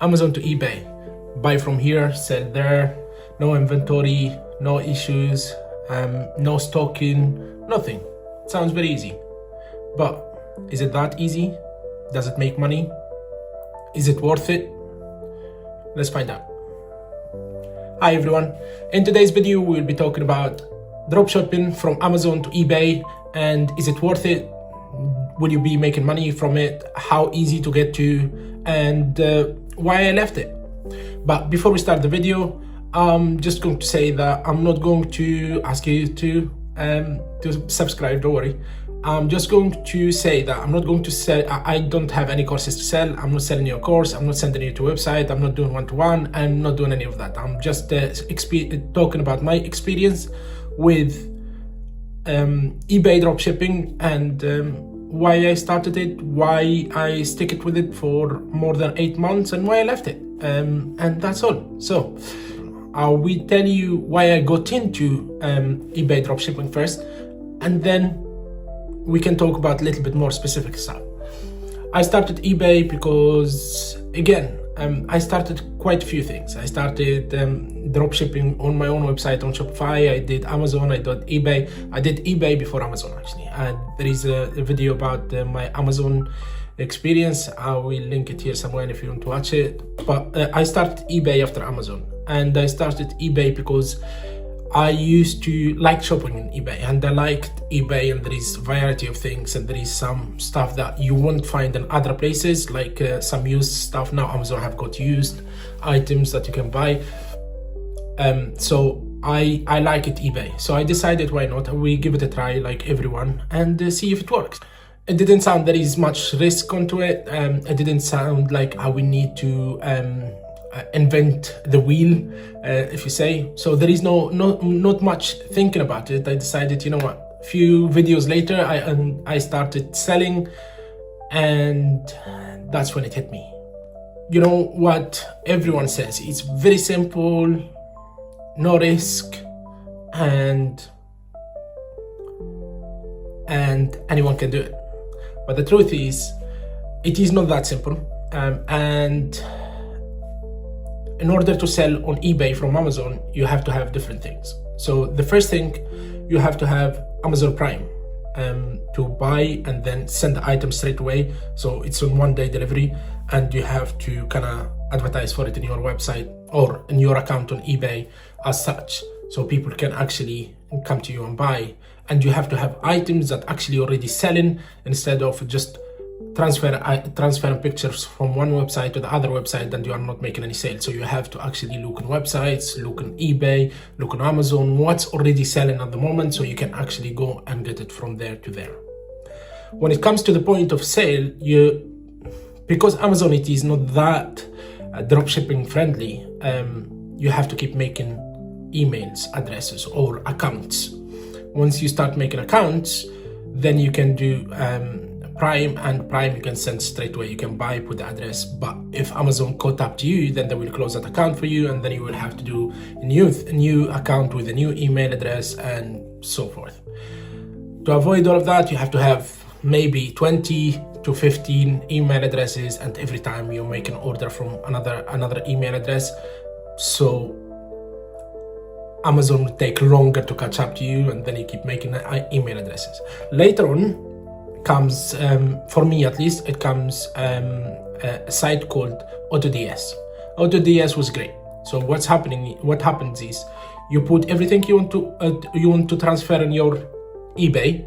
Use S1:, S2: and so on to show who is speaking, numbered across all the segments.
S1: Amazon to eBay. Buy from here, sell there, no inventory, no issues, no stocking, nothing. Sounds very easy. But is it that easy? Does it make money? Is it worth it? Let's find out. Hi everyone. In today's video, we'll be talking about dropshipping from Amazon to eBay, and is it worth it? Will you be making money from it? How easy to get to, and why I left it. But before we start the video, I'm just going to say that I'm not going to ask you to subscribe, don't worry. I'm just going to say that I'm not going to sell. I don't have any courses to sell. I'm not selling you a course. I'm not sending you to a website. I'm not doing one-to-one. I'm not doing any of that. I'm just talking about my experience with eBay dropshipping and why I started it, why I stick it with it for more than 8 months, and why I left it. And that's all. So I will tell you why I got into eBay dropshipping first, and then we can talk about a little bit more specific stuff. I started eBay because, again, I started quite a few things. I started dropshipping on my own website on Shopify. I did Amazon, I did eBay. I did eBay before Amazon, actually. There is a video about my Amazon experience. I will link it here somewhere if you want to watch it. But I started eBay after Amazon. And I started eBay because I used to like shopping in eBay, and I liked eBay, and there is a variety of things, and there is some stuff that you won't find in other places, like some used stuff. Now Amazon have got used items that you can buy. So I like it eBay. So I decided, why not? We give it a try like everyone and see if it works. It didn't sound there is much risk onto it. It didn't sound like I will need to invent the wheel, if you say. So there is not much thinking about it. I decided, you know what, a few videos later I started selling, and that's when it hit me. You know what everyone says, it's very simple, no risk, and anyone can do it. But the truth is, it is not that simple. And in order to sell on eBay from Amazon, you have to have different things. So the first thing, you have to have Amazon Prime to buy and then send the item straight away. So it's on 1-day delivery, and you have to kind of advertise for it in your website or in your account on eBay as such, so people can actually come to you and buy. And you have to have items that actually already selling, instead of just transferring pictures from one website to the other website and you are not making any sales. So you have to actually look on websites, look on eBay, look on Amazon, what's already selling at the moment, so you can actually go and get it from there to there. When it comes to the point of sale, because Amazon, it is not that dropshipping friendly, you have to keep making emails, addresses, or accounts. Once you start making accounts, then you can do Prime, and Prime you can send straight away. You can buy, put the address. But if Amazon caught up to you, then they will close that account for you, and then you will have to do a new account with a new email address and so forth. To avoid all of that, you have to have maybe 20 to 15 email addresses, and every time you make an order from another email address, so Amazon will take longer to catch up to you, and then you keep making email addresses. Later on comes, for me at least, it comes a site called AutoDS. AutoDS was great. So what happens is, you put everything you want to transfer in your eBay.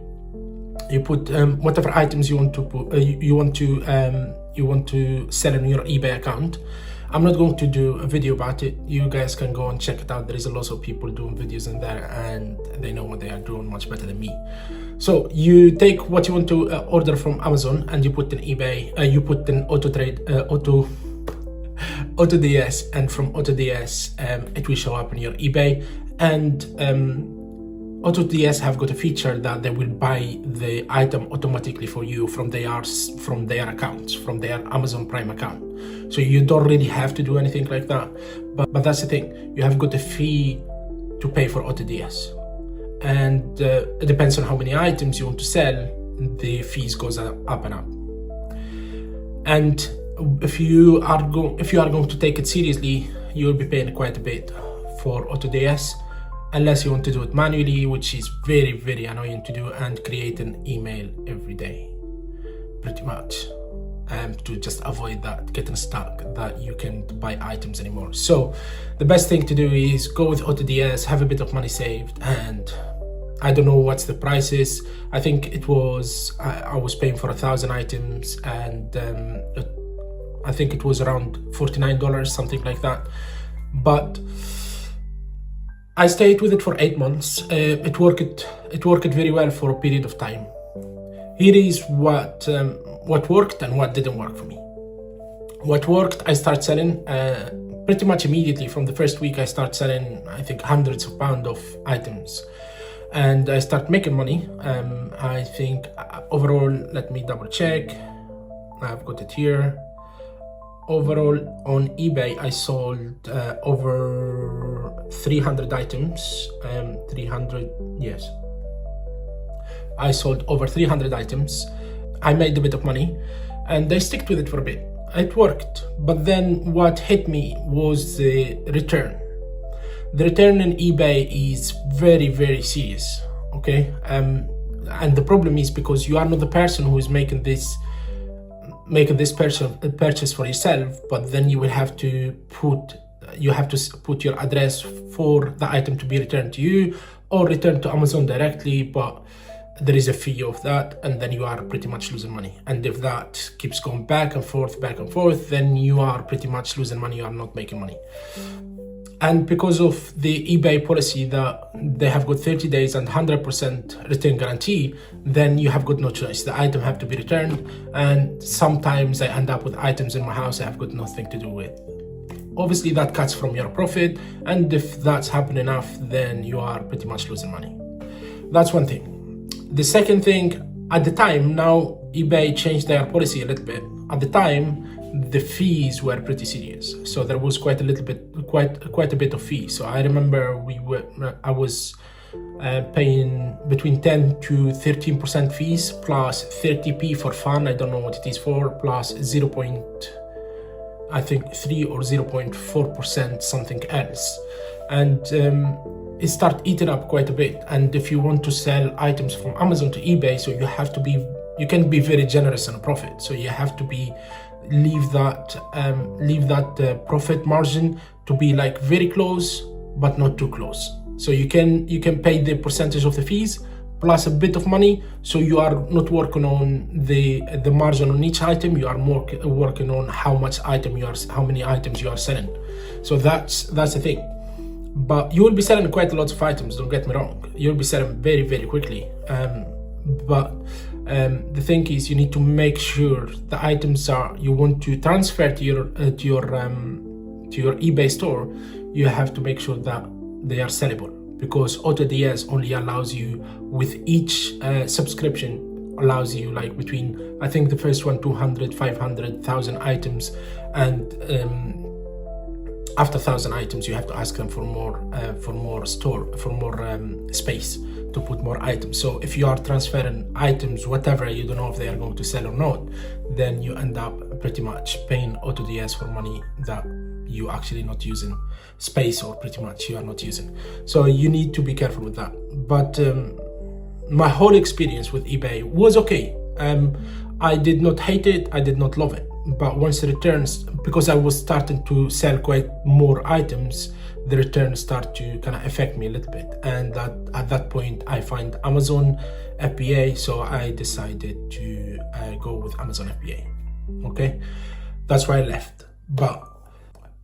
S1: You put whatever items you want to put, you want to sell in your eBay account. I'm not going to do a video about it. You guys can go and check it out. There is a lot of people doing videos in there, and they know what they are doing much better than me. So you take what you want to order from Amazon, and you put in eBay. You put in AutoDS, and from AutoDS, it will show up in your eBay. And AutoDS have got a feature that they will buy the item automatically for you from their accounts, from their Amazon Prime account. So you don't really have to do anything like that. But that's the thing, you have got a fee to pay for AutoDS. And it depends on how many items you want to sell, the fees goes up and up. And if you are going to take it seriously, you'll be paying quite a bit for AutoDS, unless you want to do it manually, which is very, very annoying to do, and create an email every day, pretty much, to just avoid that getting stuck that you can't buy items anymore. So the best thing to do is go with AutoDS, have a bit of money saved, and I don't know what's the price is. I think it was, I was paying for 1,000 items, and I think it was around $49, something like that. But I stayed with it for 8 months. It worked very well for a period of time. Here is what worked and what didn't work for me. What worked, I started selling pretty much immediately. From the first week, I started selling, I think, hundreds of pounds of items, and I started making money. I think overall, let me double check. I've got it here. Overall on eBay, I sold over 300 items. 300, yes. I sold over 300 items. I made a bit of money, and I stuck with it for a bit. It worked, but then what hit me was the return. The return in eBay is very, very serious, okay? And the problem is because you are not the person who is making this purchase for yourself, but then you will have to put your address for the item to be returned to you or returned to Amazon directly, but there is a fee of that, and then you are pretty much losing money. And if that keeps going back and forth, then you are pretty much losing money. You are not making money. And because of the eBay policy that they have got 30 days and 100% return guarantee, then you have got no choice. The item have to be returned, and sometimes I end up with items in my house I have got nothing to do with. Obviously that cuts from your profit, and if that's happened enough, then you are pretty much losing money. That's one thing. The second thing, at the time, now eBay changed their policy a little bit. At the time, the fees were pretty serious, so there was quite a bit of fees. So I remember I was paying between 10 to 13% fees plus 30p for fun. I don't know what it is for, plus 3 or 0.4% something else, and it started eating up quite a bit. And if you want to sell items from Amazon to eBay, so you can be very generous on a profit. So you have to leave that profit margin to be like very close, but not too close. So you can pay the percentage of the fees plus a bit of money. So you are not working on the margin on each item. You are more working on how many items you are selling. So that's the thing. But you will be selling quite a lot of items, don't get me wrong. You'll be selling very, very quickly. But the thing is, you need to make sure the items you want to transfer to your eBay store. You have to make sure that they are sellable, because AutoDS only allows you, with each subscription, allows you like between, I think the first one 200, 500, 1,000 items, and after 1,000 items you have to ask them for more space to put more items. So if you are transferring items, whatever, you don't know if they are going to sell or not, then you end up pretty much paying AutoDS for money that you actually not using, space, or pretty much you are not using. So you need to be careful with that. But my whole experience with eBay was okay. I did not hate it, I did not love it. But once the returns, because I was starting to sell quite more items, the returns start to kind of affect me a little bit. And at that point, I find Amazon FBA, so I decided to go with Amazon FBA. Okay, that's why I left. But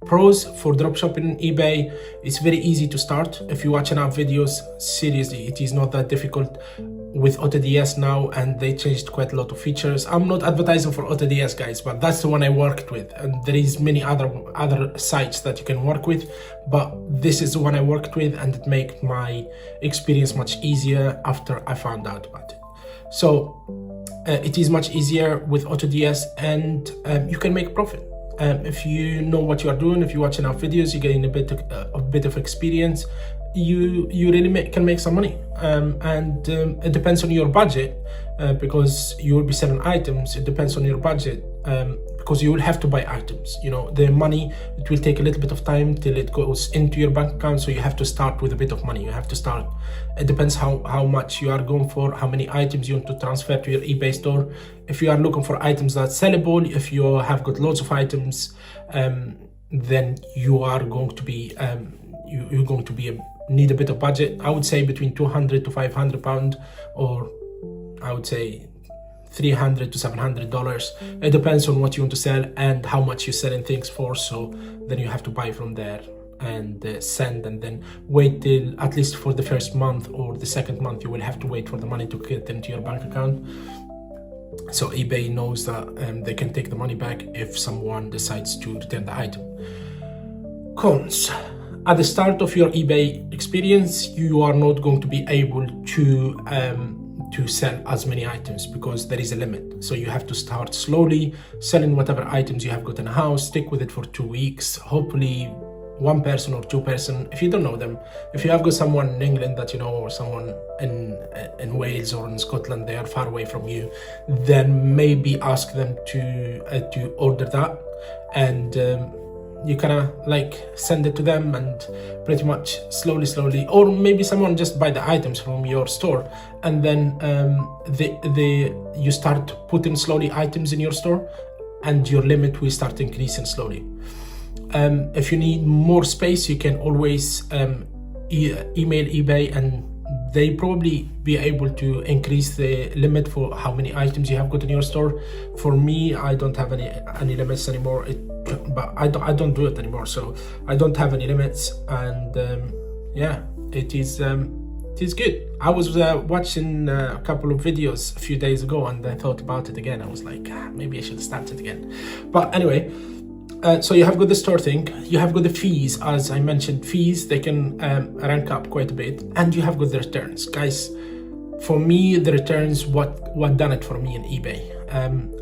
S1: pros for dropshipping in eBay, it's very easy to start. If you watch enough videos, seriously, it is not that difficult. With AutoDS now, and they changed quite a lot of features. I'm not advertising for AutoDS, guys, but that's the one I worked with, and there is many other sites that you can work with, but this is the one I worked with, and it made my experience much easier after I found out about it. So it is much easier with AutoDS, and you can make profit. If you know what you are doing, if you watch enough videos, you gain a bit of experience, you really can make some money. And it depends on your budget, because you will be selling items. It depends on your budget, because you will have to buy items. You know, the money, it will take a little bit of time till it goes into your bank account, so you have to start with a bit of money. You have to start, it depends how much you are going for, how many items you want to transfer to your eBay store. If you are looking for items that's sellable, if you have got loads of items, then you are going to be you're going to be need a bit of budget. I would say between 200 to 500 pound, or I would say $300 to $700. It depends on what you want to sell and how much you're selling things for. So then you have to buy from there and send, and then wait till at least for the first month or the second month you will have to wait for the money to get into your bank account. So eBay knows that they can take the money back if someone decides to return the item. Cons. At the start of your eBay experience, you are not going to be able to sell as many items because there is a limit. So you have to start slowly selling whatever items you have got in the house. Stick with it for 2 weeks. Hopefully one person or two person, if you don't know them, if you have got someone in England that you know, or someone in Wales or in Scotland, they are far away from you, then maybe ask them to order that, and you kind of like send it to them, and pretty much slowly, or maybe someone just buy the items from your store, and then you start putting slowly items in your store, and your limit will start increasing slowly. If you need more space, you can always email eBay, and they probably be able to increase the limit for how many items you have got in your store. For me, I don't have any limits anymore, but I don't do it anymore, so I don't have any limits. And yeah, it is good. I was watching a couple of videos a few days ago, and I thought about it again. I was like, maybe I should start it again. But anyway, so you have got the store thing, you have got the fees. As I mentioned, fees, they can rank up quite a bit, and you have got the returns. Guys, for me, the returns, what done it for me in eBay.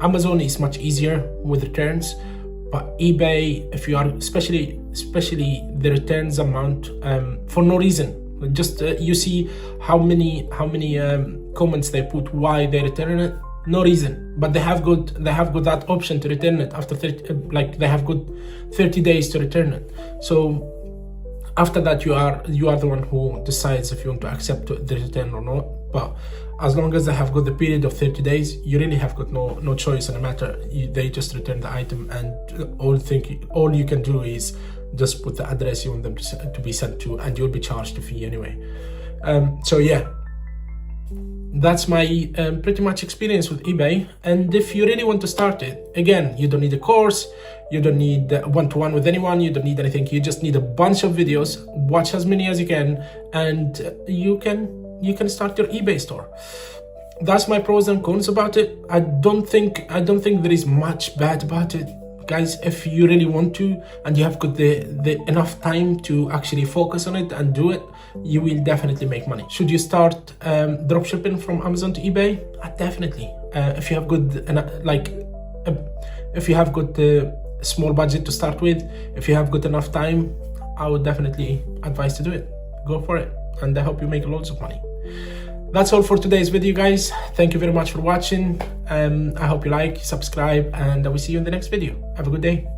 S1: Amazon is much easier with returns, but eBay, if you are, especially the returns amount, for no reason, just you see how many comments they put why they return it. No reason, but they have got that option to return it after 30, like they have got 30 days to return it. So after that, you are the one who decides if you want to accept the return or not. But as long as they have got the period of 30 days, you really have got no choice in the matter. They just return the item, and all you can do is just put the address you want them to be sent to, and you'll be charged a fee anyway. So yeah, that's my pretty much experience with eBay. And if you really want to start it, again, you don't need a course, you don't need one-to-one with anyone, you don't need anything. You just need a bunch of videos, watch as many as you can, and you can start your eBay store. That's my pros and cons about it. I don't think there is much bad about it. Guys, if you really want to, and you have got the enough time to actually focus on it and do it, you will definitely make money. Should you start dropshipping from Amazon to eBay? Definitely. If you have if you have got a small budget to start with, if you have got enough time, I would definitely advise to do it. Go for it, and I hope you make loads of money. That's all for today's video, guys. Thank you very much for watching. I hope you like, subscribe, and I will see you in the next video. Have a good day.